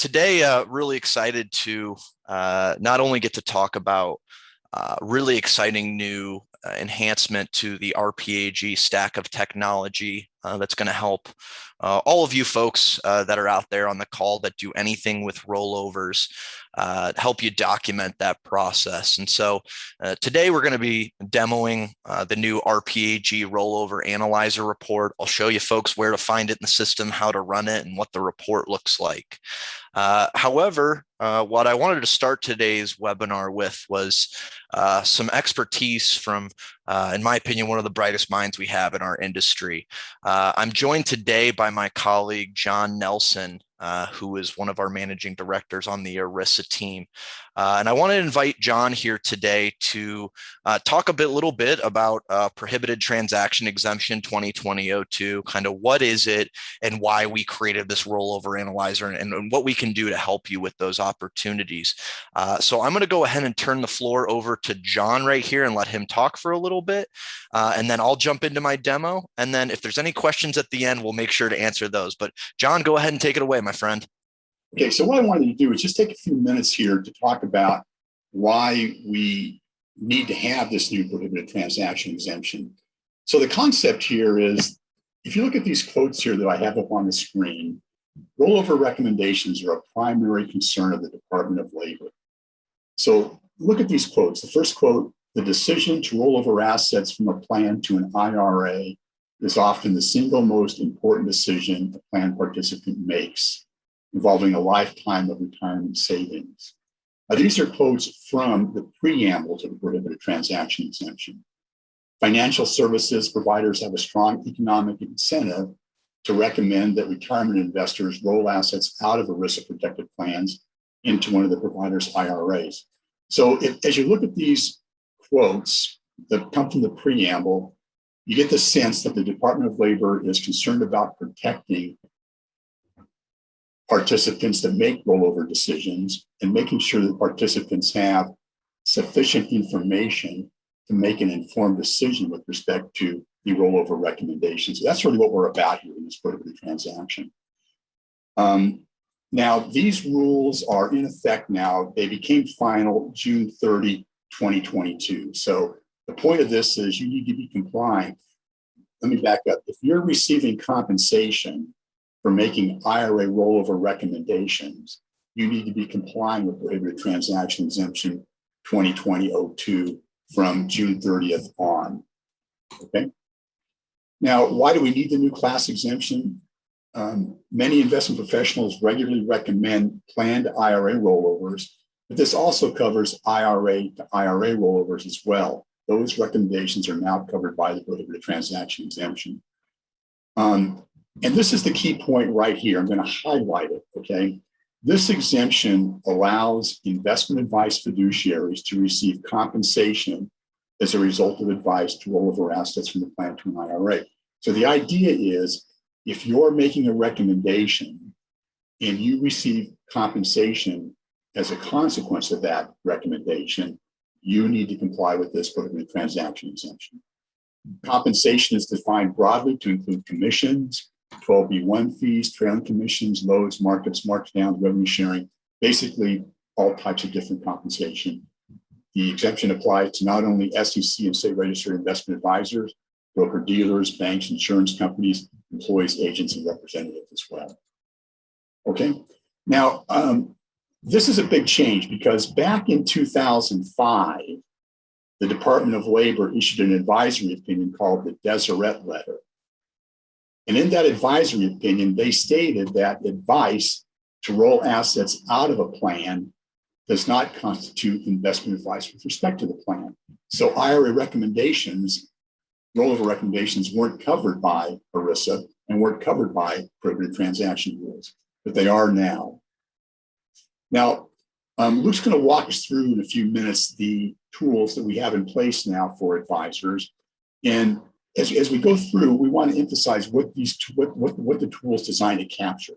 today, really excited to not only get to talk about really exciting new enhancement to the RPAG stack of technology that's going to help all of you folks that are out there on the call that do anything with rollovers, help you document that process. And so today we're going to be demoing the new RPAG Rollover Analyzer report. I'll show you folks where to find it in the system, how to run it, and what the report looks like. However, what I wanted to start today's webinar with was some expertise from, in my opinion, one of the brightest minds we have in our industry. I'm joined today by my colleague, John Nelson, who is one of our managing directors on the ERISA team. And I want to invite John here today to talk a little bit about Prohibited Transaction Exemption 2020-02, kind of what is it and why we created this rollover analyzer and what we can do to help you with those opportunities. So I'm going to go ahead and turn the floor over to John right here and let him talk for a little bit. And then I'll jump into my demo. And then if there's any questions at the end, we'll make sure to answer those. But John, go ahead and take it away, my friend. Okay, so what I wanted to do is just take a few minutes here to talk about why we need to have this new prohibited transaction exemption. So the concept here is, if you look at these quotes here that I have up on the screen, rollover recommendations are a primary concern of the Department of Labor. So look at these quotes. The first quote, the decision to roll over assets from a plan to an IRA is often the single most important decision a plan participant makes, involving a lifetime of retirement savings. These are quotes from the preamble to the prohibited transaction exemption. Financial services providers have a strong economic incentive to recommend that retirement investors roll assets out of ERISA protected plans into one of the provider's IRAs. So as you look at these quotes that come from the preamble, you get the sense that the Department of Labor is concerned about protecting participants that make rollover decisions and making sure that participants have sufficient information to make an informed decision with respect to the rollover recommendations. So that's really what we're about here in this prohibited transaction. Now, these rules are in effect now. They became final June 30, 2022. So the point of this is you need to be compliant. Let me back up. If you're receiving compensation for making IRA rollover recommendations, you need to be complying with Prohibited Transaction Exemption 2020-02 from June 30th on. Okay. Now, why do we need the new class exemption? Many investment professionals regularly recommend planned IRA rollovers, but this also covers IRA to IRA rollovers as well. Those recommendations are now covered by the Prohibited Transaction Exemption. And this is the key point right here. I'm going to highlight it, okay? This exemption allows investment advice fiduciaries to receive compensation as a result of advice to roll over assets from the plan to an IRA. So the idea is, if you're making a recommendation and you receive compensation as a consequence of that recommendation, you need to comply with this prohibited transaction exemption. Compensation is defined broadly to include commissions, 12B1 fees, trailing commissions, loads, markups, markdowns, revenue sharing, basically all types of different compensation. The exemption applies to not only SEC and state registered investment advisors, broker dealers, banks, insurance companies, employees, agents, and representatives as well. Okay, now this is a big change because back in 2005, the Department of Labor issued an advisory opinion called the Deseret Letter. And in that advisory opinion, they stated that advice to roll assets out of a plan does not constitute investment advice with respect to the plan. So IRA recommendations, rollover recommendations, weren't covered by ERISA and weren't covered by prohibited transaction rules, but they are now. Now, Luke's going to walk us through in a few minutes the tools that we have in place now for advisors. And as we go through, we want to emphasize what the tool is designed to capture.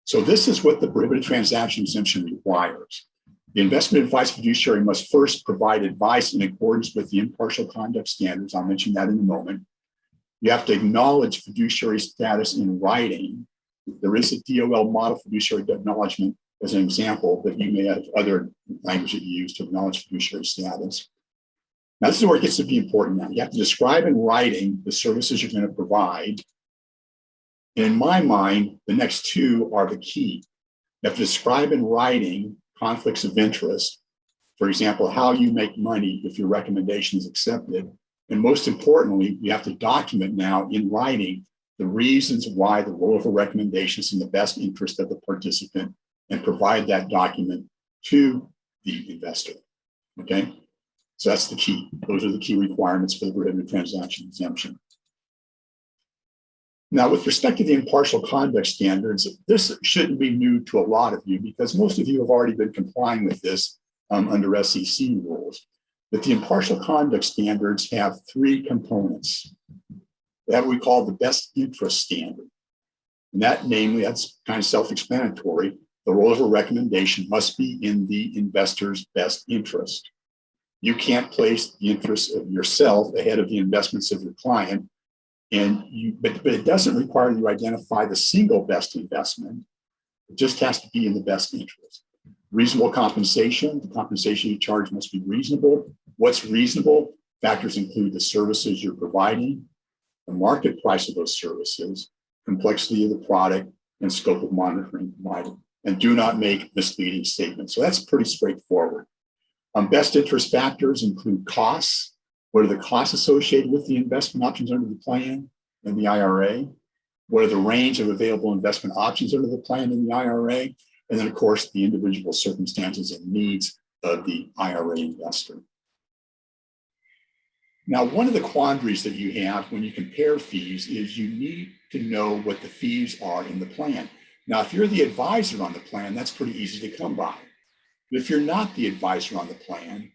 So this is what the prohibited transaction exemption requires. The investment advice fiduciary must first provide advice in accordance with the impartial conduct standards. I'll mention that in a moment. You have to acknowledge fiduciary status in writing. There is a DOL model fiduciary acknowledgement as an example, but you may have other language that you use to acknowledge fiduciary status. Now, this is where it gets to be important now. You have to describe in writing the services you're going to provide. And in my mind, the next two are the key. You have to describe in writing conflicts of interest. For example, how you make money if your recommendation is accepted. And most importantly, you have to document now in writing the reasons why the rollover recommendation is in the best interest of the participant and provide that document to the investor. Okay? So that's the key. Those are the key requirements for the prohibited transaction exemption. Now, with respect to the impartial conduct standards, this shouldn't be new to a lot of you because most of you have already been complying with this under SEC rules. But the impartial conduct standards have three components. That we call the best interest standard. And that, namely, that's kind of self-explanatory. The rollover recommendation must be in the investor's best interest. You can't place the interests of yourself ahead of the investments of your client. But it doesn't require you identify the single best investment. It just has to be in the best interest. Reasonable compensation. The compensation you charge must be reasonable. What's reasonable? Factors include the services you're providing, the market price of those services, complexity of the product, and scope of monitoring provided. And do not make misleading statements. So that's pretty straightforward. Best interest factors include costs. What are the costs associated with the investment options under the plan and the IRA? What are the range of available investment options under the plan and the IRA? And then, of course, the individual circumstances and needs of the IRA investor. Now, one of the quandaries that you have when you compare fees is you need to know what the fees are in the plan. Now, if you're the advisor on the plan, that's pretty easy to come by. But if you're not the advisor on the plan,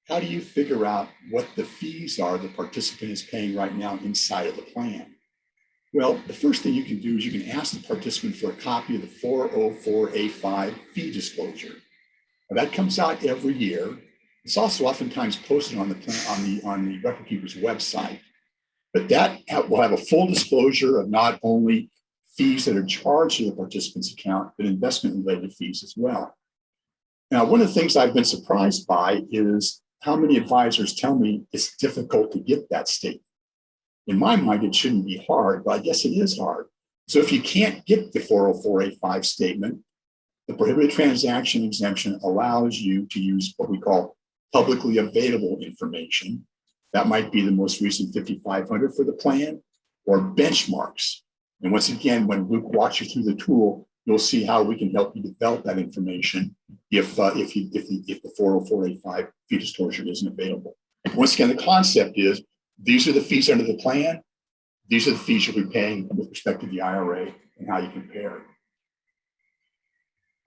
how do you figure out what the fees are the participant is paying right now inside of the plan? Well, the first thing you can do is you can ask the participant for a copy of the 404A5 fee disclosure. Now, that comes out every year. It's also oftentimes posted on the plan, on the record keeper's website. But that will have a full disclosure of not only fees that are charged to the participant's account, but investment-related fees as well. Now, one of the things I've been surprised by is how many advisors tell me it's difficult to get that statement. In my mind, it shouldn't be hard, but I guess it is hard. So if you can't get the 404A5 statement, the prohibited transaction exemption allows you to use what we call publicly available information. That might be the most recent 5500 for the plan or benchmarks. And once again, when Luke walks you through the tool, you'll see how we can help you develop that information if the 404A5 fee disclosure isn't available. Once again, the concept is these are the fees under the plan. These are the fees you'll be paying with respect to the IRA and how you compare.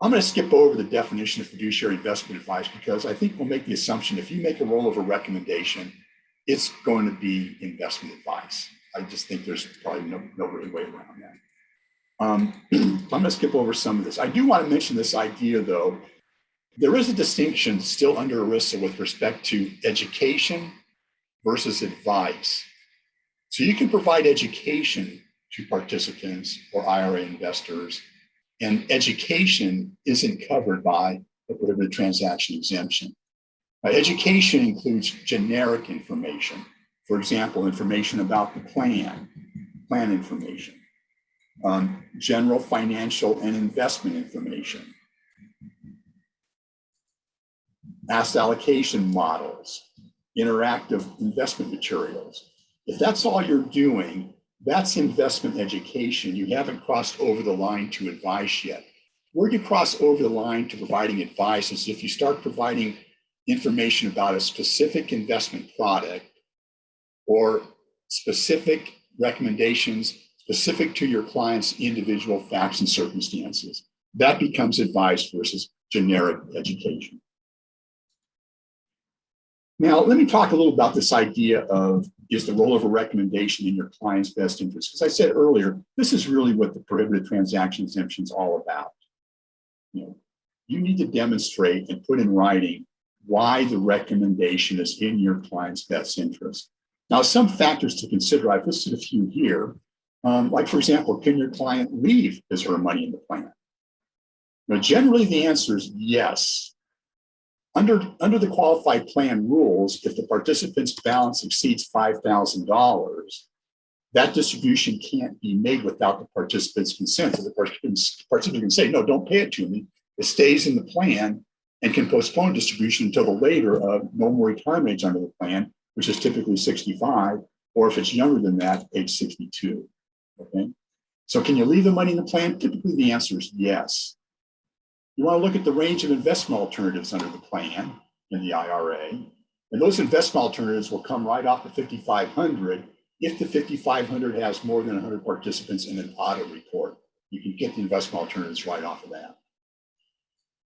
I'm going to skip over the definition of fiduciary investment advice because I think we'll make the assumption if you make a rollover recommendation, it's going to be investment advice. I just think there's probably no really way around that. I'm going to skip over some of this. I do want to mention this idea, though. There is a distinction still under ERISA with respect to education versus advice. So you can provide education to participants or IRA investors, and education isn't covered by the prohibited transaction exemption. Education includes generic information. For example, information about the plan information, general financial and investment information, asset allocation models, interactive investment materials. If that's all you're doing, that's investment education. You haven't crossed over the line to advice yet. Where you cross over the line to providing advice is if you start providing information about a specific investment product or specific recommendations specific to your client's individual facts and circumstances. That becomes advice versus generic education. Now, let me talk a little about this idea of is the rollover recommendation in your client's best interest? As I said earlier, this is really what the prohibited transaction exemption is all about. You need to demonstrate and put in writing why the recommendation is in your client's best interest. Now, some factors to consider, I've listed a few here. Like, for example, can your client leave his or her money in the plan? Now, generally, the answer is yes. Under the qualified plan rules, if the participant's balance exceeds $5,000, that distribution can't be made without the participant's consent. So the participant can say, no, don't pay it to me. It stays in the plan and can postpone distribution until the later of normal retirement age under the plan, which is typically 65, or if it's younger than that, age 62. Okay. So can you leave the money in the plan? Typically, the answer is yes. You want to look at the range of investment alternatives under the plan in the IRA. And those investment alternatives will come right off the 5,500 if the 5,500 has more than 100 participants in an audit report. You can get the investment alternatives right off of that.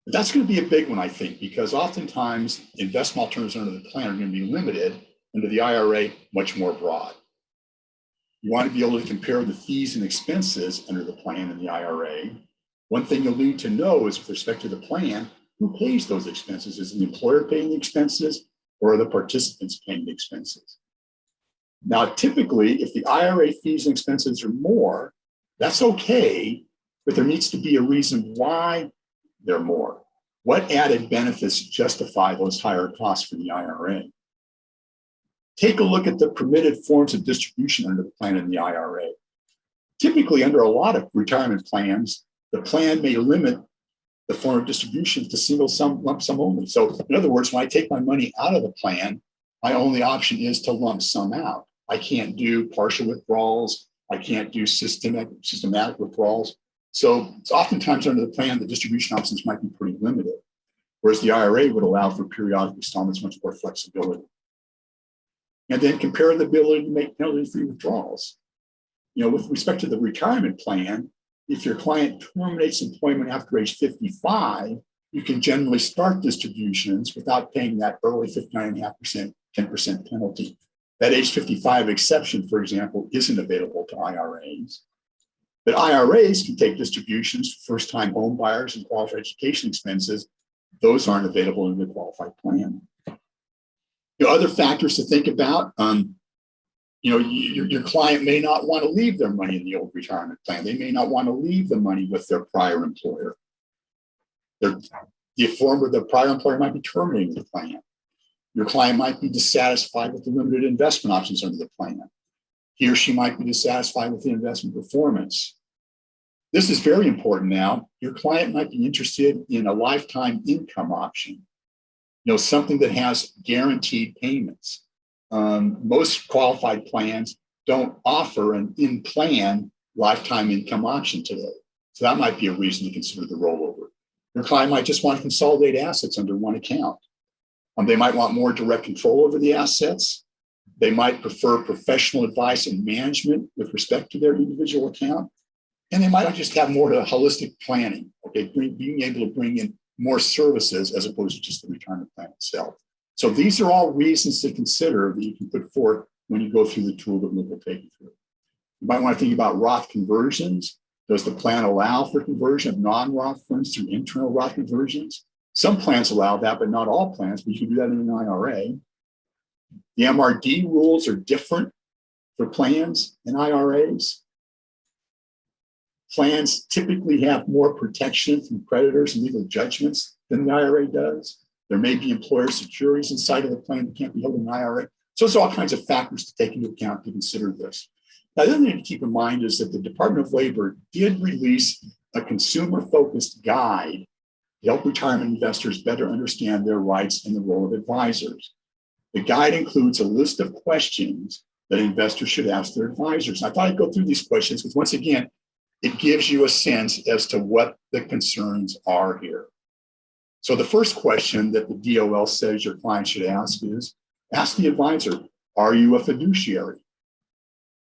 But that's going to be a big one, I think, because oftentimes investment alternatives under the plan are going to be limited, under the IRA, much more broad. You want to be able to compare the fees and expenses under the plan in the IRA. One thing you'll need to know is with respect to the plan, who pays those expenses? Is the employer paying the expenses or are the participants paying the expenses? Now, typically, if the IRA fees and expenses are more, that's okay, but there needs to be a reason why they're more. What added benefits justify those higher costs for the IRA? Take a look at the permitted forms of distribution under the plan in the IRA. Typically, under a lot of retirement plans, the plan may limit the form of distribution to single sum, lump sum only. So in other words, when I take my money out of the plan, my only option is to lump sum out. I can't do partial withdrawals. I can't do systematic withdrawals. So it's oftentimes under the plan, the distribution options might be pretty limited, whereas the IRA would allow for periodic installments, much more flexibility. And then compare the ability to make penalty-free withdrawals. You know, with respect to the retirement plan, if your client terminates employment after age 55, you can generally start distributions without paying that early 59.5%, 10% penalty. That age 55 exception, for example, isn't available to IRAs. But IRAs can take distributions for first-time home buyers and qualified education expenses. Those aren't available in the qualified plan. You know, other factors to think about, your client may not want to leave their money in the old retirement plan. They may not want to leave the money with their prior employer. The prior employer might be terminating the plan. Your client might be dissatisfied with the limited investment options under the plan. He or she might be dissatisfied with the investment performance. This is very important now. Your client might be interested in a lifetime income option, something that has guaranteed payments. Most qualified plans don't offer an in-plan lifetime income option today. So that might be a reason to consider the rollover. Your client might just want to consolidate assets under one account. They might want more direct control over the assets. They might prefer professional advice and management with respect to their individual account. And they might just have more to holistic planning, being able to bring in more services as opposed to just the retirement plan itself. So these are all reasons to consider that you can put forth when you go through the tool that Luke will take you through. You might want to think about Roth conversions. Does the plan allow for conversion of non-Roth funds through internal Roth conversions? Some plans allow that, but not all plans, but you can do that in an IRA. The MRD rules are different for plans and IRAs. Plans typically have more protection from creditors and legal judgments than the IRA does. There may be employer securities inside of the plan that can't be held in an IRA. So there's all kinds of factors to take into account to consider this. Now, the other thing to keep in mind is that the Department of Labor did release a consumer-focused guide to help retirement investors better understand their rights and the role of advisors. The guide includes a list of questions that investors should ask their advisors. And I thought I'd go through these questions because, once again, it gives you a sense as to what the concerns are here. So the first question that the DOL says your client should ask is, ask the advisor, are you a fiduciary?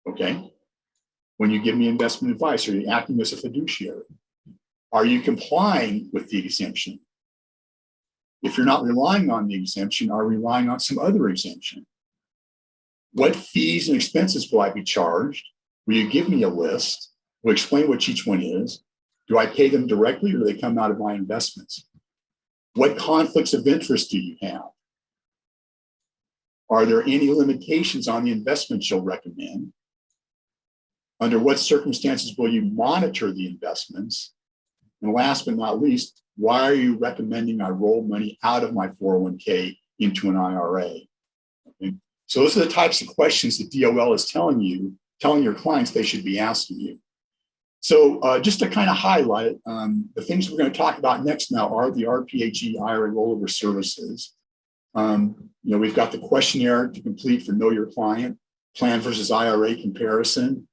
Okay. When you give me investment advice, are you acting as a fiduciary? Are you complying with the exemption? If you're not relying on the exemption, are you relying on some other exemption? What fees and expenses will I be charged? Will you give me a list? Will explain what each one is? Do I pay them directly or do they come out of my investments? What conflicts of interest do you have? Are there any limitations on the investments you'll recommend? Under what circumstances will you monitor the investments? And last but not least, why are you recommending I roll money out of my 401k into an IRA? Okay. So those are the types of questions that DOL is telling your clients they should be asking you. So just to kind of highlight, the things we're going to talk about next now are the RPAG IRA Rollover Services. We've got the questionnaire to complete for Know Your Client, plan versus IRA comparison.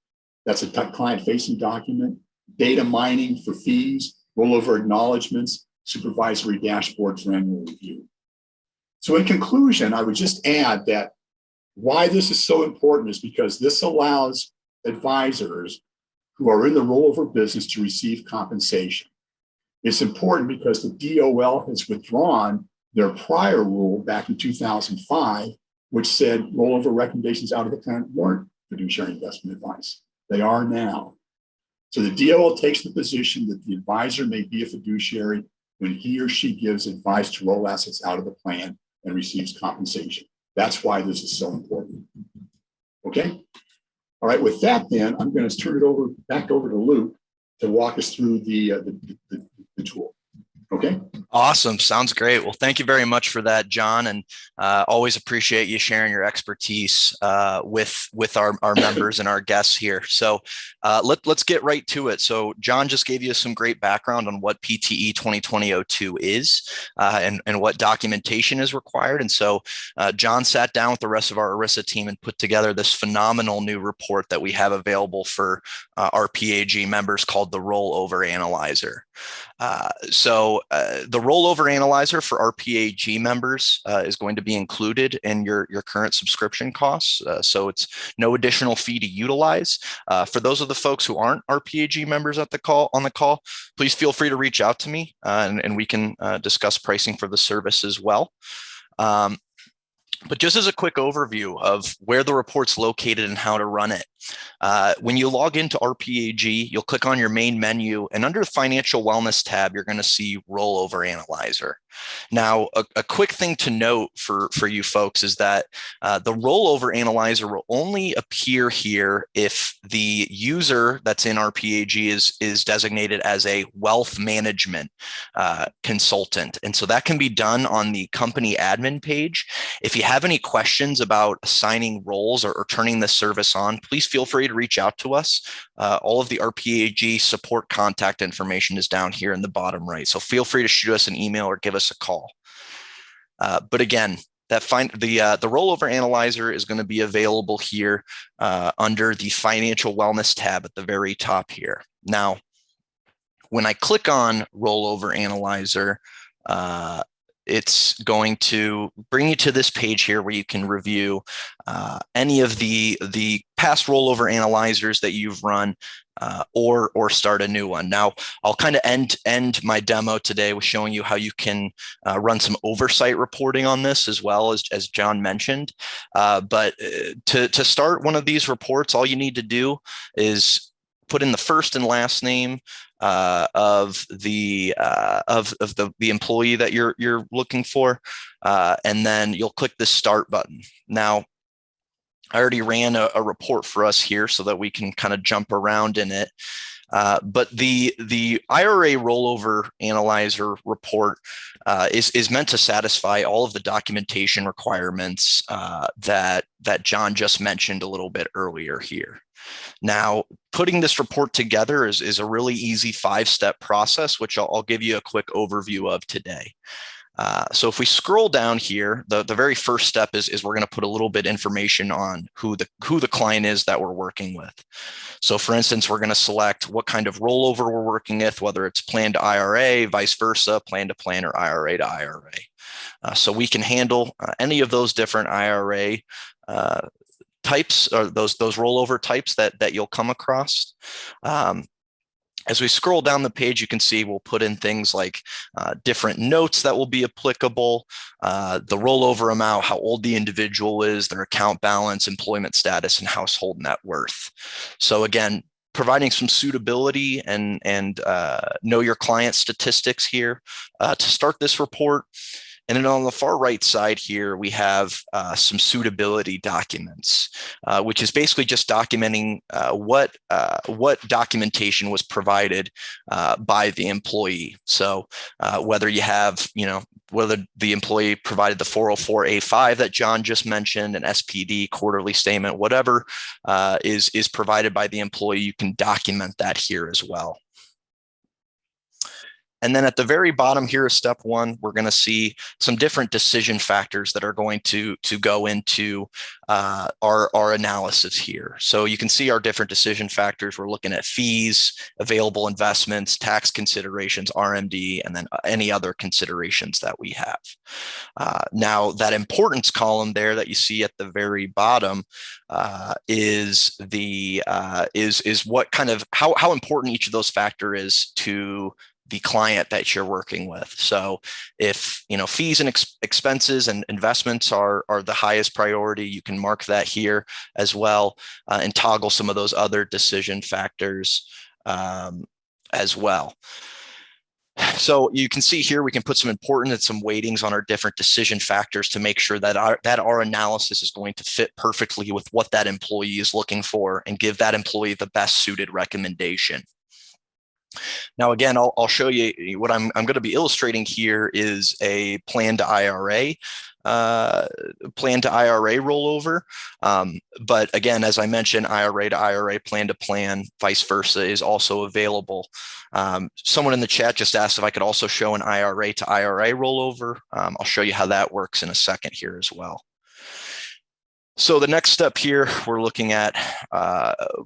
That's a client-facing document. Data mining for fees, rollover acknowledgements, supervisory dashboard for annual review. So in conclusion, I would just add that why this is so important is because this allows advisors who are in the rollover business to receive compensation. It's important because the DOL has withdrawn their prior rule back in 2005, which said rollover recommendations out of the plan weren't fiduciary investment advice. They are now. So the DOL takes the position that the advisor may be a fiduciary when he or she gives advice to roll assets out of the plan and receives compensation. That's why this is so important. Okay? All right, with that then, I'm going to turn it back over to Luke to walk us through the tool. Okay. Awesome. Sounds great. Well, thank you very much for that, John. And always appreciate you sharing your expertise with our members and our guests here. So let's get right to it. So John just gave you some great background on what PTE 2020-02 is and what documentation is required. And so John sat down with the rest of our ERISA team and put together this phenomenal new report that we have available for RPAG members called the Rollover Analyzer. The Rollover Analyzer for RPAG members is going to be included in your current subscription costs. So it's no additional fee to utilize. For those of the folks who aren't RPAG members on the call, please feel free to reach out to me and we can discuss pricing for the service as well. But just as a quick overview of where the report's located and how to run it, when you log into RPAG, you'll click on your main menu, and under the Financial Wellness tab, you're going to see Rollover Analyzer. Now, a quick thing to note for you folks is that the Rollover Analyzer will only appear here if the user that's in RPAG is designated as a wealth management consultant. And so that can be done on the company admin page. If you have any questions about assigning roles or turning this service on, please feel free to reach out to us. All of the RPAG support contact information is down here in the bottom right. So feel free to shoot us an email or give us a call. But again, the Rollover Analyzer is going to be available here under the Financial Wellness tab at the very top here. Now, when I click on Rollover Analyzer, it's going to bring you to this page here where you can review any of the past rollover analyzers that you've run or start a new one. Now, I'll kind of end my demo today with showing you how you can run some oversight reporting on this as well, as John mentioned. But to start one of these reports, all you need to do is put in the first and last name of the employee that you're looking for, and then you'll click the Start button. Now, I already ran a report for us here so that we can kind of jump around in it. But the IRA Rollover Analyzer report is meant to satisfy all of the documentation requirements that John just mentioned a little bit earlier here. Now, putting this report together is a really easy 5-step process, which I'll give you a quick overview of today. So if we scroll down here, the very first step is we're going to put a little bit information on who the client is that we're working with. So for instance, we're going to select what kind of rollover we're working with, whether it's plan to IRA, vice versa, plan to plan, or IRA to IRA. So we can handle any of those different IRA types, or those rollover types that you'll come across. As we scroll down the page, you can see we'll put in things like different notes that will be applicable, the rollover amount, how old the individual is, their account balance, employment status, and household net worth. So again, providing some suitability and know your client statistics here to start this report. And then on the far right side here, we have some suitability documents, which is basically just documenting what documentation was provided by the employee. So whether you have, whether the employee provided the 404A5 that John just mentioned, an SPD, quarterly statement, whatever is provided by the employee, you can document that here as well. And then at the very bottom here is step one. We're going to see some different decision factors that are going to go into our analysis here. So you can see our different decision factors. We're looking at fees, available investments, tax considerations, RMD, and then any other considerations that we have. Now that importance column there that you see at the very bottom is what kind of how important each of those factors is to the client that you're working with. So if fees and expenses and investments are the highest priority, you can mark that here as well and toggle some of those other decision factors as well. So you can see here we can put some importance and some weightings on our different decision factors to make sure that our analysis is going to fit perfectly with what that employee is looking for and give that employee the best suited recommendation. Now, again, I'll show you what I'm going to be illustrating here is a plan to IRA rollover. But again, as I mentioned, IRA to IRA, plan to plan, vice versa is also available. Someone in the chat just asked if I could also show an IRA to IRA rollover. I'll show you how that works in a second here as well. So the next step here, we're looking at,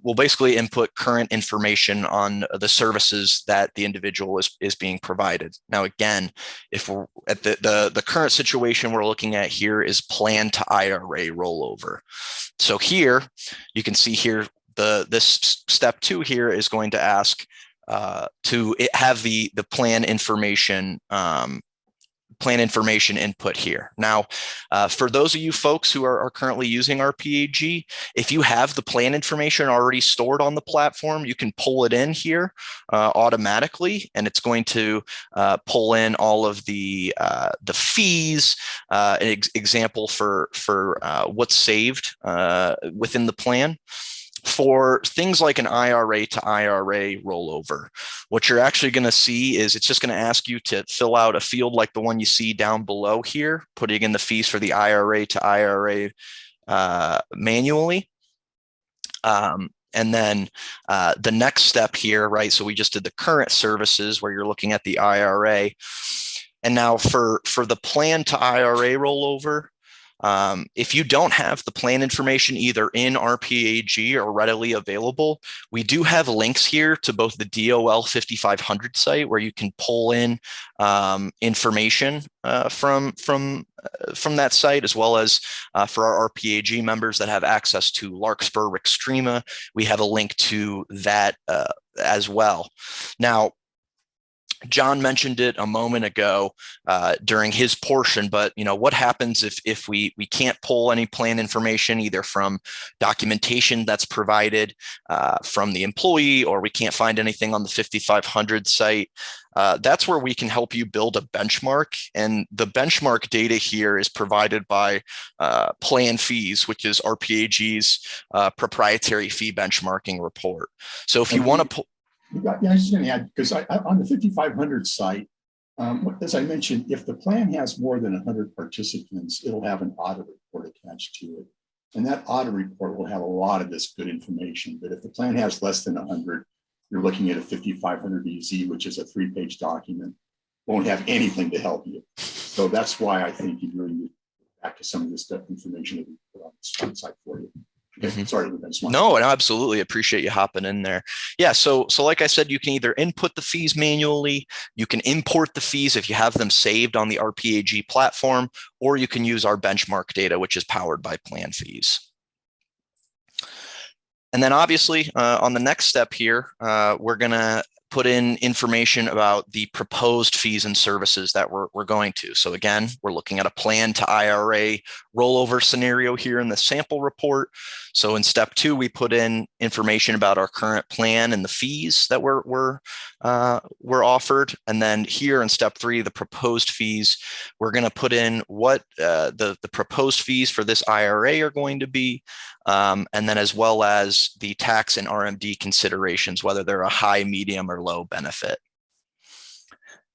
we'll basically input current information on the services that the individual is being provided. Now, again, if we're at the current situation we're looking at here is plan to IRA rollover. So here, you can see here, this step 2 here is going to ask to have the plan information input here. Now, for those of you folks who are currently using RPAG, if you have the plan information already stored on the platform, you can pull it in here automatically, and it's going to pull in all of the fees, an example for what's saved within the plan. For things like an IRA to IRA rollover, what you're actually going to see is it's just going to ask you to fill out a field like the one you see down below here, putting in the fees for the IRA to IRA manually. And then the next step here, right? So we just did the current services where you're looking at the IRA. And now for the plan to IRA rollover, if you don't have the plan information either in RPAG or readily available, we do have links here to both the DOL 5500 site where you can pull in information from that site, as well as for our RPAG members that have access to Larkspur, Rextrema, we have a link to that as well. Now, John mentioned it a moment ago during his portion, but what happens if we can't pull any plan information either from documentation that's provided from the employee, or we can't find anything on the 5500 site? That's where we can help you build a benchmark, and the benchmark data here is provided by Plan Fees, which is RPAG's proprietary fee benchmarking report. So if you want to pull. Yeah, I was just going to add, because on the 5500 site, as I mentioned, if the plan has more than 100 participants, it'll have an audit report attached to it. And that audit report will have a lot of this good information. But if the plan has less than 100, you're looking at a 5500 EZ, which is a 3-page document, won't have anything to help you. So that's why I think you really need back to some of this stuff information that we put on the site for you. Okay, sorry, no, I absolutely appreciate you hopping in there. Yeah, so like I said, you can either input the fees manually, you can import the fees if you have them saved on the RPAG platform, or you can use our benchmark data, which is powered by Plan Fees. And then obviously on the next step here, we're going to put in information about the proposed fees and services that we're going to. So again, we're looking at a plan to IRA rollover scenario here in the sample report. So in step 2, we put in information about our current plan and the fees that we're offered. And then here in step 3, the proposed fees, we're going to put in what the proposed fees for this IRA are going to be, and then as well as the tax and RMD considerations, whether they're a high, medium, or low benefit.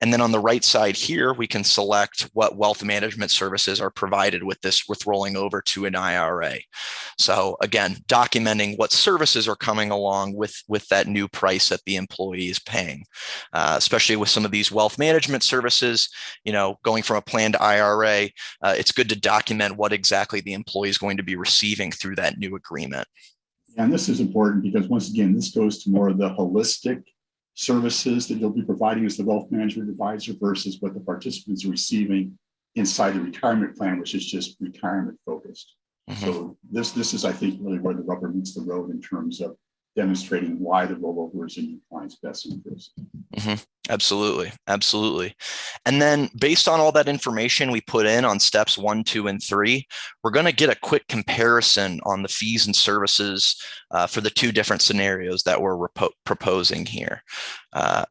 And then on the right side here, we can select what wealth management services are provided with rolling over to an IRA. So again, documenting what services are coming along with that new price that the employee is paying, especially with some of these wealth management services, going from a plan to IRA, it's good to document what exactly the employee is going to be receiving through that new agreement. And this is important because once again, this goes to more of the holistic services that you'll be providing as the wealth management advisor versus what the participants are receiving inside the retirement plan, which is just retirement focused. Mm-hmm. So this is, I think, really where the rubber meets the road in terms of demonstrating why the rollover is in your client's best interest. Mm-hmm. Absolutely. Absolutely. And then based on all that information we put in on steps 1, 2, and 3, we're going to get a quick comparison on the fees and services for the 2 different scenarios that we're proposing here.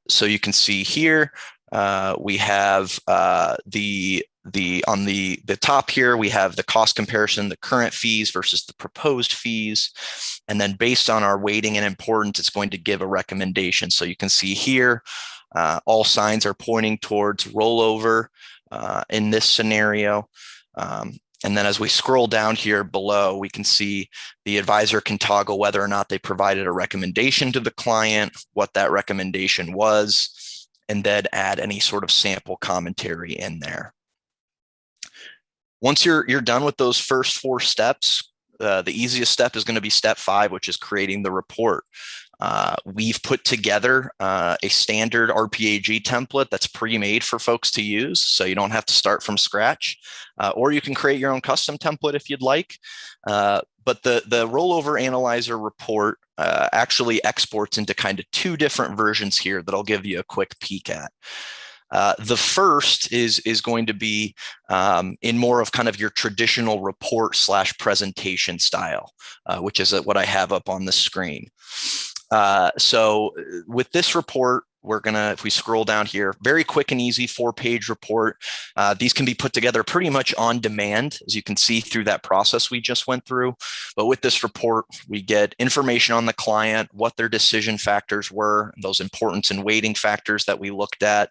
So you can see here, we have on the top here, we have the cost comparison, the current fees versus the proposed fees. And then based on our weighting and importance, it's going to give a recommendation. So you can see here, all signs are pointing towards rollover in this scenario. And then as we scroll down here below, we can see the advisor can toggle whether or not they provided a recommendation to the client, what that recommendation was, and then add any sort of sample commentary in there. Once you're done with those first 4 steps, the easiest step is going to be step 5, which is creating the report. We've put together a standard RPAG template that's pre-made for folks to use, so you don't have to start from scratch, or you can create your own custom template if you'd like. But the Rollover Analyzer report actually exports into kind of 2 different versions here that I'll give you a quick peek at. The first is going to be in more of kind of your traditional report / presentation style, which is what I have up on the screen. So with this report, we're going to, if we scroll down here, very quick and easy 4-page report. These can be put together pretty much on demand, as you can see through that process we just went through. But with this report, we get information on the client, what their decision factors were, those importance and weighting factors that we looked at.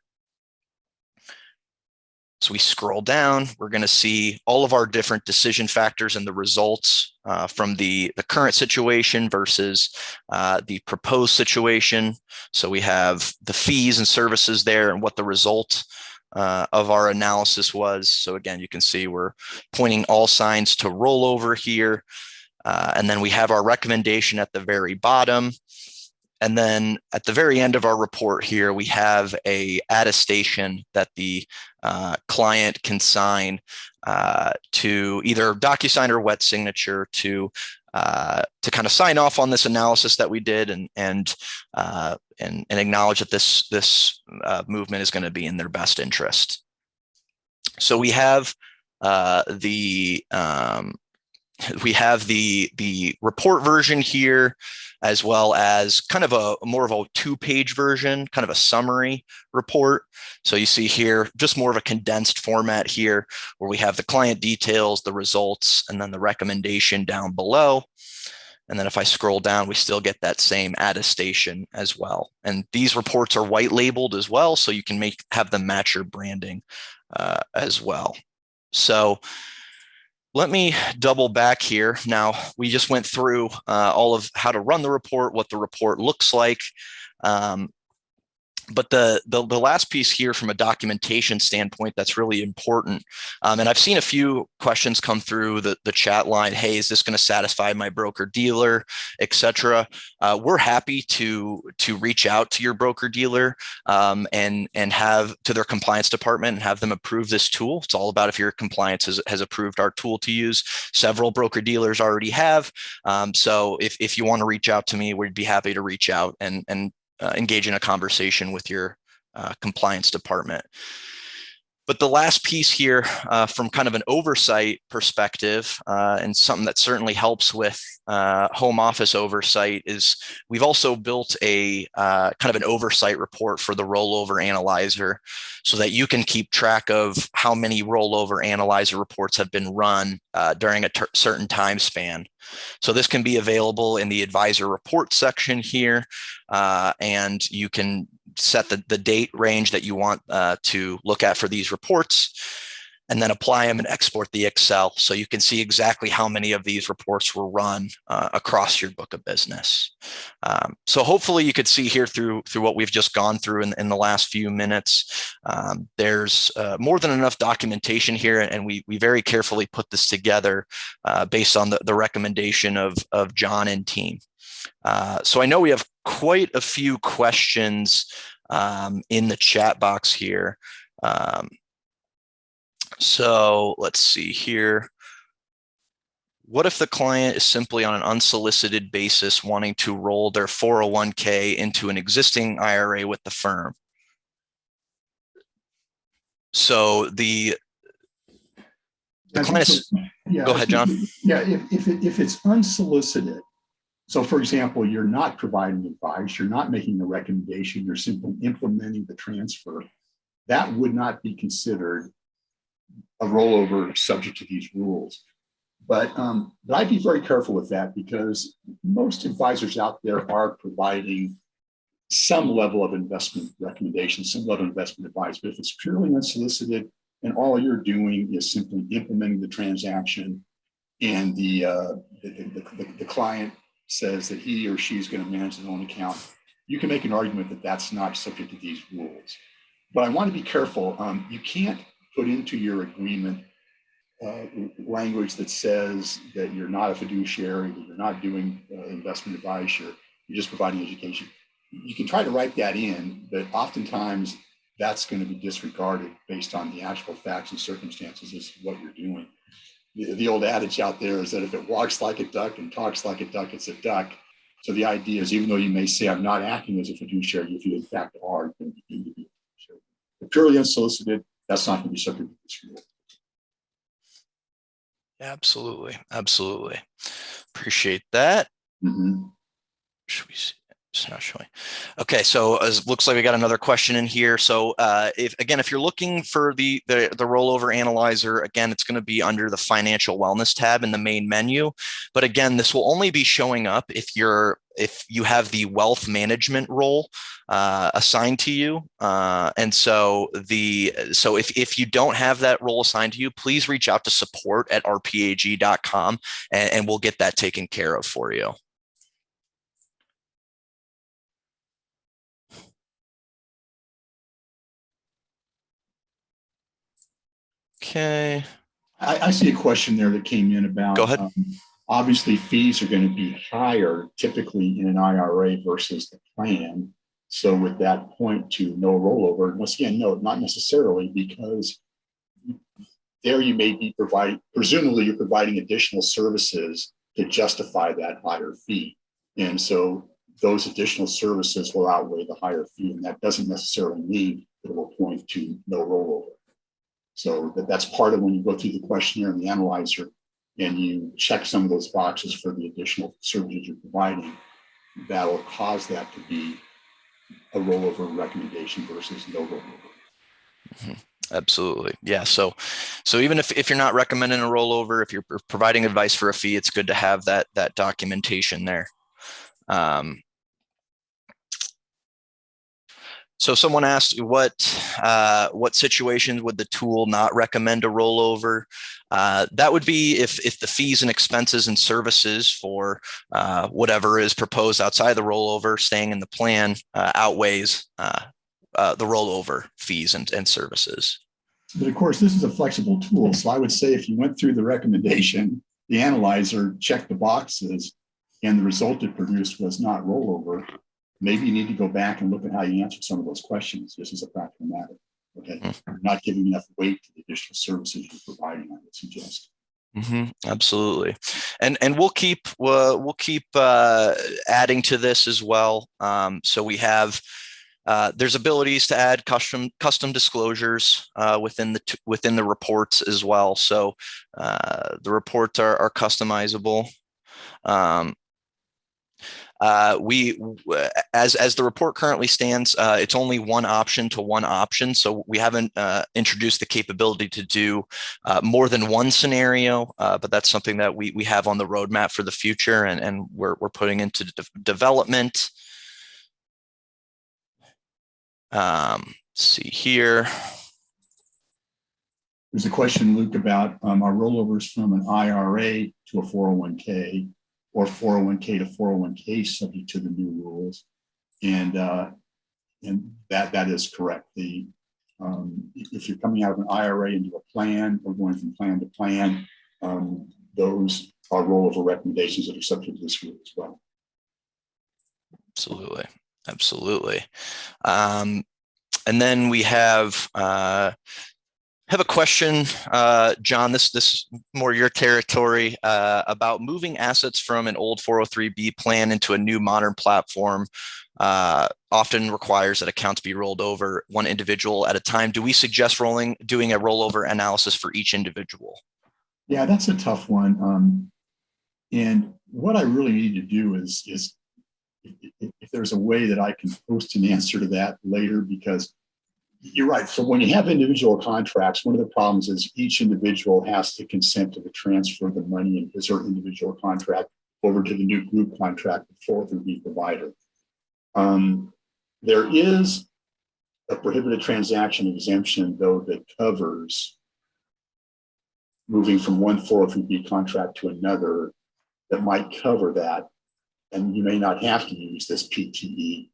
So we scroll down, we're going to see all of our different decision factors and the results from the current situation versus the proposed situation. So we have the fees and services there and what the result of our analysis was. So again, you can see we're pointing all signs to rollover here. And then we have our recommendation at the very bottom. And then at the very end of our report here, we have a attestation that the client can sign to either DocuSign or wet signature to kind of sign off on this analysis that we did and acknowledge that this movement is going to be in their best interest. So we have the report version here, as well as kind of more of a 2-page version, kind of a summary report. So you see here, just more of a condensed format here, where we have the client details, the results, and then the recommendation down below. And then if I scroll down, we still get that same attestation as well. And these reports are white labeled as well, so you can have them match your branding as well. So let me double back here. Now, we just went through all of how to run the report, what the report looks like. But the last piece here from a documentation standpoint that's really important, and I've seen a few questions come through the chat line, hey, is this going to satisfy my broker dealer, etc. We're happy to reach out to your broker dealer and have to their compliance department and have them approve this tool. It's all about if your compliance has approved our tool to use. Several broker dealers already have. So if you want to reach out to me, we'd be happy to reach out and engage in a conversation with your compliance department. But the last piece here from kind of an oversight perspective, and something that certainly helps with home office oversight, is we've also built a kind of an oversight report for the Rollover Analyzer so that you can keep track of how many Rollover Analyzer reports have been run during a certain time span. So this can be available in the advisor report section here, and you can set the date range that you want to look at for these reports, and then apply them and export the Excel so you can see exactly how many of these reports were run across your book of business. So hopefully you could see here through what we've just gone through in the last few minutes, there's more than enough documentation here, and we very carefully put this together based on the recommendation of John and team. So I know we have quite a few questions in the chat box here. So let's see here. What if the client is simply on an unsolicited basis wanting to roll their 401k into an existing IRA with the firm? So the client is, go ahead, John. Yeah, if it's unsolicited, so for example, you're not providing advice, you're not making a recommendation, you're simply implementing the transfer, that would not be considered a rollover subject to these rules. But I'd be very careful with that, because most advisors out there are providing some level of investment recommendation, some level of investment advice. But if it's purely unsolicited and all you're doing is simply implementing the transaction, and the client says that he or she is going to manage their own account, you can make an argument that that's not subject to these rules. But I want to be careful. You can't put into your agreement language that says that you're not a fiduciary, that you're not doing investment advice, you're just providing education. You can try to write that in, but oftentimes that's going to be disregarded based on the actual facts and circumstances as to what you're doing. The old adage out there is that if it walks like a duck and talks like a duck, it's a duck. So the idea is, even though you may say I'm not acting as a fiduciary, if you in fact are, you can begin to be a fiduciary. But purely unsolicited, that's not going to be subject to this rule. Absolutely. Absolutely. Appreciate that. Mm-hmm. Should we see? It's not showing. Okay, so it looks like we got another question in here. So if you're looking for the rollover analyzer, again, it's going to be under the financial wellness tab in the main menu. But again, this will only be showing up if you have the wealth management role assigned to you. And so if you don't have that role assigned to you, please reach out to support@rpag.com and we'll get that taken care of for you. Okay. I see a question there that came in about, go ahead. Obviously fees are going to be higher typically in an IRA versus the plan. So would that point to no rollover? Once again, no, not necessarily, because there you may be presumably you're providing additional services to justify that higher fee. And so those additional services will outweigh the higher fee. And that doesn't necessarily mean that it will point to no rollover. So that's part of when you go through the questionnaire and the analyzer and you check some of those boxes for the additional services you're providing, that'll cause that to be a rollover recommendation versus no rollover. Mm-hmm. Absolutely. Yeah. So even if you're not recommending a rollover, if you're providing advice for a fee, it's good to have that documentation there. So someone asked what situations would the tool not recommend a rollover? That would be if the fees and expenses and services for whatever is proposed outside the rollover staying in the plan outweighs the rollover fees and services. But of course, this is a flexible tool. So I would say if you went through the recommendation, the analyzer checked the boxes, and the result it produced was not rollover, maybe you need to go back and look at how you answered some of those questions. This is a practical matter. Okay, you're not giving enough weight to the additional services you're providing, I would suggest. Absolutely, and we'll keep adding to this as well. So we have there's abilities to add custom disclosures within the reports as well. So the reports are customizable. We, as the report currently stands, it's only one option to one option. So we haven't introduced the capability to do more than one scenario, but that's something that we have on the roadmap for the future, and we're putting into development. See here. There's a question, Luke, about our rollovers from an IRA to a 401k or 401k to 401k subject to the new rules. And that is correct. If you're coming out of an IRA into a plan or going from plan to plan, those are rollover recommendations that are subject to this rule as well. Absolutely. And then we have a question, John, this is more your territory, about moving assets from an old 403B plan into a new modern platform. Often requires that accounts be rolled over one individual at a time. Do we suggest doing a rollover analysis for each individual? Yeah, that's a tough one. And what I really need to do is if there's a way that I can post an answer to that later, because you're right. So when you have individual contracts, one of the problems is each individual has to consent to the transfer of the money in his or individual contract over to the new group contract with 403B provider. There is a prohibited transaction exemption, though, that covers moving from one 403B contract to another that might cover that. And you may not have to use this PTE.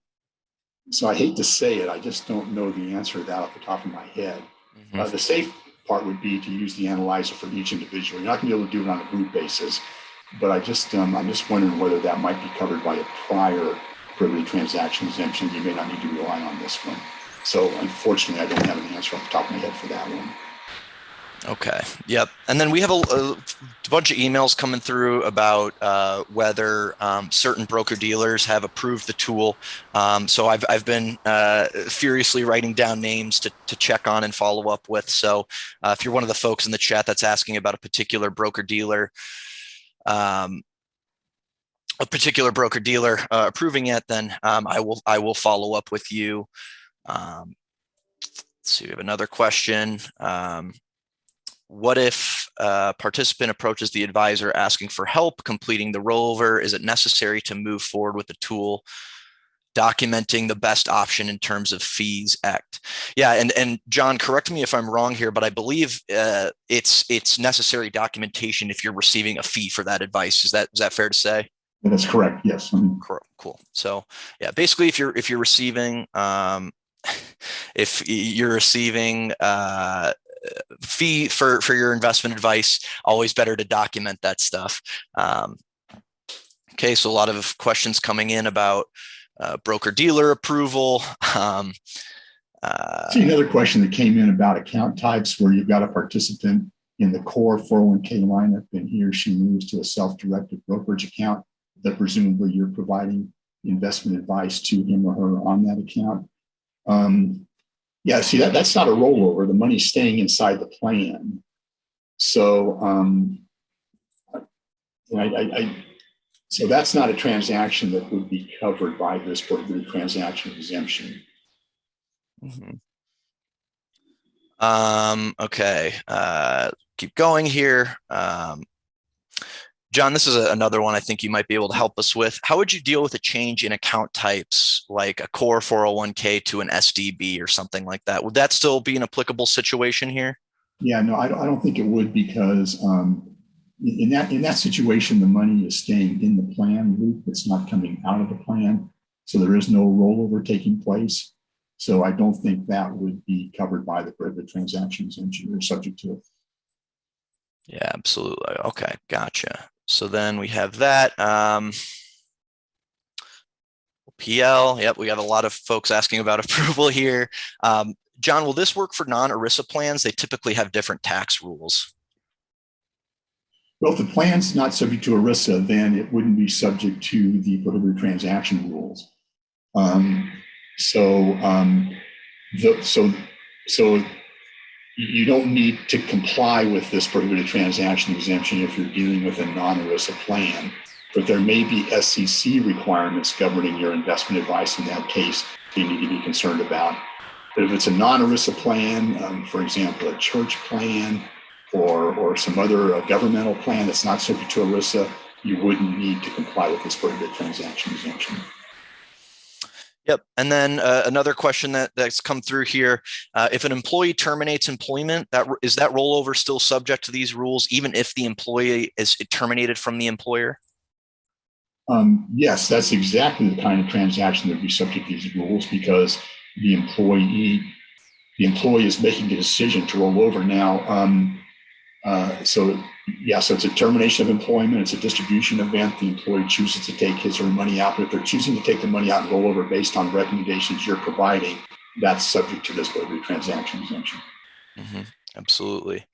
So I hate to say it, I just don't know the answer to that off the top of my head. The safe part would be to use the analyzer for each individual. You're not going to be able to do it on a group basis, but I'm just wondering whether that might be covered by a prior prohibited transaction exemption. You may not need to rely on this one. So unfortunately, I don't have an answer off the top of my head for that one. Okay. Yep. And then we have a bunch of emails coming through about whether certain broker dealers have approved the tool. So I've been furiously writing down names to check on and follow up with. So if you're one of the folks in the chat that's asking about a particular broker dealer, approving it, then I will follow up with you. Let's see. We have another question. What if a participant approaches the advisor asking for help completing the rollover? Is it necessary to move forward with the tool, documenting the best option in terms of fees act? Yeah, and John, correct me if I'm wrong here, but I believe it's necessary documentation if you're receiving a fee for that advice. Is that fair to say? That's correct. Yes. Cool. So yeah, basically, if you're receiving fee for your investment advice, always better to document that stuff. Okay, so a lot of questions coming in about broker dealer approval. See another question that came in about account types where you've got a participant in the core 401k lineup and he or she moves to a self-directed brokerage account that presumably you're providing investment advice to him or her on that account. Yeah, see, that's not a rollover. The money's staying inside the plan. So, so that's not a transaction that would be covered by this prohibited transaction exemption. Okay, keep going here. John, this is another one I think you might be able to help us with. How would you deal with a change in account types, like a core 401k to an SDB or something like that? Would that still be an applicable situation here? Yeah, no, I don't think it would, because in that situation, the money is staying in the plan loop. It's not coming out of the plan. So there is no rollover taking place. So I don't think that would be covered by the prohibited transaction exemption. You're subject to it. Yeah, absolutely. Okay, gotcha. So then we have that. PL, yep, we got a lot of folks asking about approval here. John, will this work for non-ERISA plans? They typically have different tax rules. Well, if the plan's not subject to ERISA, then it wouldn't be subject to the prohibited transaction rules. Um, so, so you don't need to comply with this prohibited transaction exemption if you're dealing with a non-ERISA plan, but there may be SEC requirements governing your investment advice in that case you need to be concerned about. But if it's a non-ERISA plan, for example, a church plan or some other governmental plan that's not subject to ERISA, you wouldn't need to comply with this prohibited transaction exemption. Yep. And then another question that's come through here. If an employee terminates employment, is that rollover still subject to these rules, even if the employee is terminated from the employer? Yes, that's exactly the kind of transaction that would be subject to these rules, because the employee is making a decision to roll over now. So it's a termination of employment. It's a distribution event. The employee chooses to take his or her money out. But if they're choosing to take the money out and roll over based on recommendations you're providing, that's subject to this prohibited transaction exemption. Mm-hmm. Absolutely.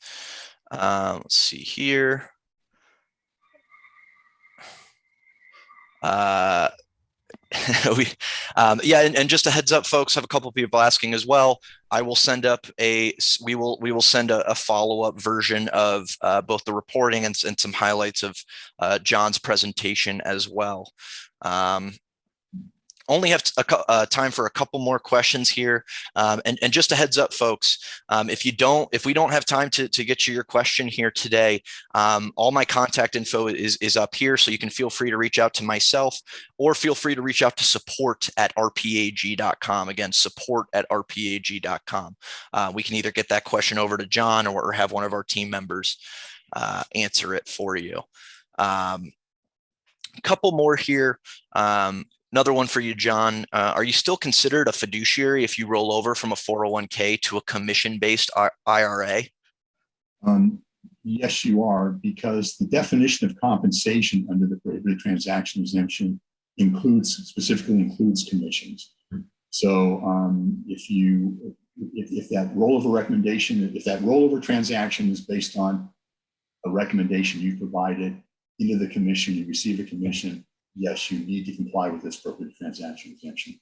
Let's see here. And just a heads up, folks, I have a couple of people asking as well. I will send up we will send a follow-up version of both the reporting and some highlights of John's presentation as well. Only have time for a couple more questions here. And just a heads up, folks, if we don't have time to get you your question here today, all my contact info is up here. So you can feel free to reach out to myself or feel free to reach out to support@rpag.com. Again, support@rpag.com. We can either get that question over to John or have one of our team members answer it for you. A couple more here. Another one for you, John. Are you still considered a fiduciary if you roll over from a 401k to a commission-based IRA? Yes, you are, because the definition of compensation under the prohibited transaction exemption specifically includes commissions. So if that rollover transaction is based on a recommendation you provided into the commission, you receive a commission, yes, you need to comply with this prohibited transaction exemption.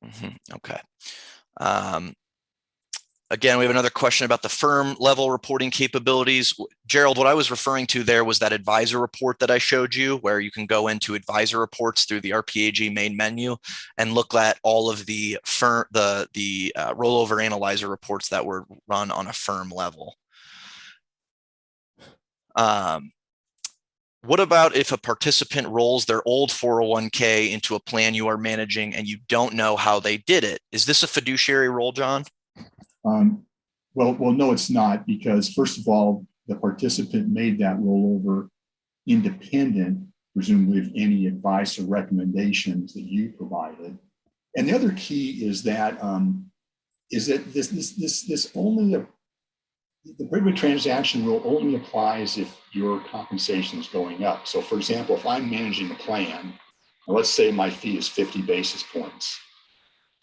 Mm-hmm. Okay. Again, we have another question about the firm level reporting capabilities. Gerald, what I was referring to there was that advisor report that I showed you, where you can go into advisor reports through the RPAG main menu and look at all of the rollover analyzer reports that were run on a firm level. What about if a participant rolls their old 401k into a plan you are managing and you don't know how they did it? Is this a fiduciary role, John? Well, no, it's not, because first of all, the participant made that rollover independent, presumably, of any advice or recommendations that you provided. And the other key is that the prohibited transaction rule only applies if your compensation is going up. So, for example, if I'm managing a plan, let's say my fee is 50 basis points,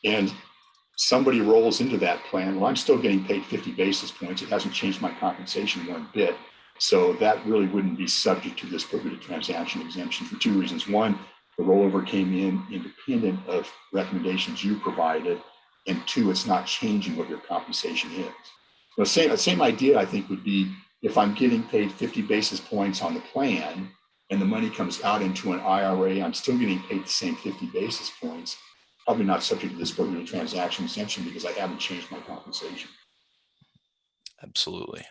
and somebody rolls into that plan, well, I'm still getting paid 50 basis points. It hasn't changed my compensation one bit. So that really wouldn't be subject to this prohibited transaction exemption for two reasons. One, the rollover came in independent of recommendations you provided. And two, it's not changing what your compensation is. The same idea, I think, would be if I'm getting paid 50 basis points on the plan and the money comes out into an IRA, I'm still getting paid the same 50 basis points. Probably not subject to this prohibited transaction exemption because I haven't changed my compensation. Absolutely.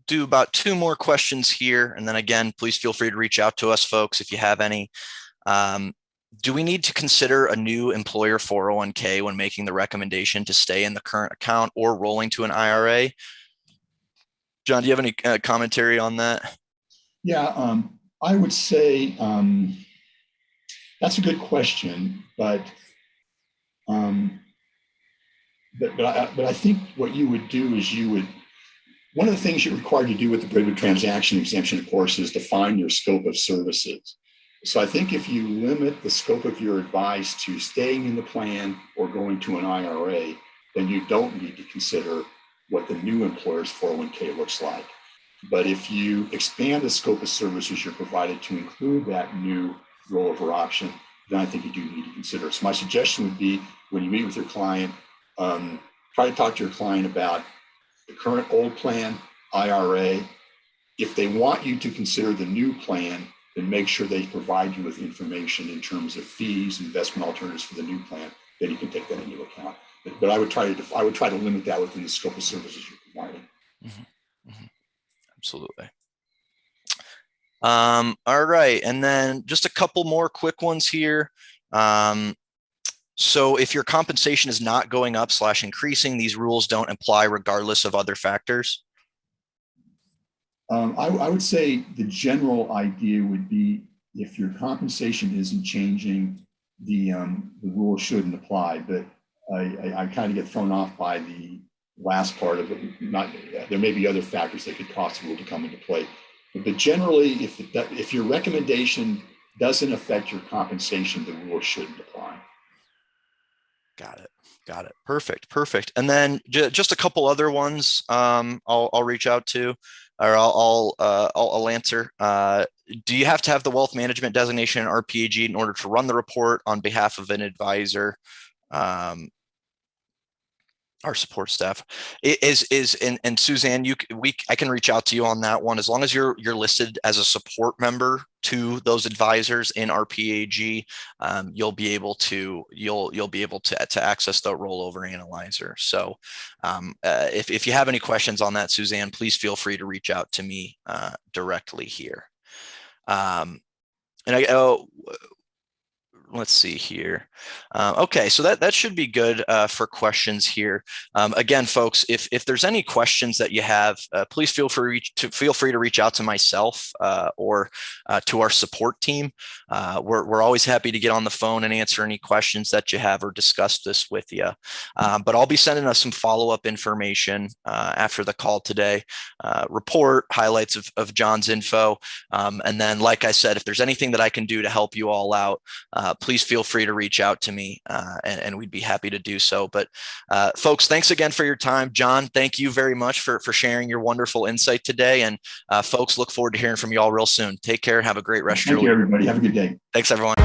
Do about two more questions here. And then again, please feel free to reach out to us, folks, if you have any. Do we need to consider a new employer 401k when making the recommendation to stay in the current account or rolling to an IRA? John, do you have any commentary on that? Yeah, I would say that's a good question, but I think what you would do is one of the things you're required to do with the prohibited transaction exemption, of course, is define your scope of services. So I think if you limit the scope of your advice to staying in the plan or going to an IRA, then you don't need to consider what the new employer's 401k looks like. But if you expand the scope of services you're provided to include that new rollover option, then I think you do need to consider it. So my suggestion would be, when you meet with your client, try to talk to your client about the current old plan, IRA. If they want you to consider the new plan, then make sure they provide you with information in terms of fees, investment alternatives for the new plan. Then you can take that into account. But I would try to limit that within the scope of services you're providing. Mm-hmm. Mm-hmm. Absolutely. All right, and then just a couple more quick ones here. So if your compensation is not going up / increasing, these rules don't apply regardless of other factors. I would say the general idea would be, if your compensation isn't changing, the rule shouldn't apply. But I kind of get thrown off by the last part of it. There may be other factors that could cause the rule to come into play. But generally, if your recommendation doesn't affect your compensation, the rule shouldn't apply. Got it. Got it. Perfect. And then just a couple other ones I'll reach out to, or I'll answer. Do you have to have the wealth management designation in RPAG in order to run the report on behalf of an advisor? Our support staff and Suzanne, I can reach out to you on that one, as long as you're listed as a support member to those advisors in RPAG. You'll be able to access the rollover analyzer. So if you have any questions on that, Suzanne, please feel free to reach out to me directly here. Let's see here. Okay, so that should be good for questions here. Again, folks, if there's any questions that you have, please feel free to reach out to myself or to our support team. We're always happy to get on the phone and answer any questions that you have or discuss this with you. But I'll be sending us some follow-up information after the call today. Report, highlights of John's info, and then, like I said, if there's anything that I can do to help you all out, please feel free to reach out to me and we'd be happy to do so. But folks, thanks again for your time. John, thank you very much for sharing your wonderful insight today. And folks, look forward to hearing from you all real soon. Take care and have a great rest of your week. Thank you, everybody. Have a good day. Thanks, everyone.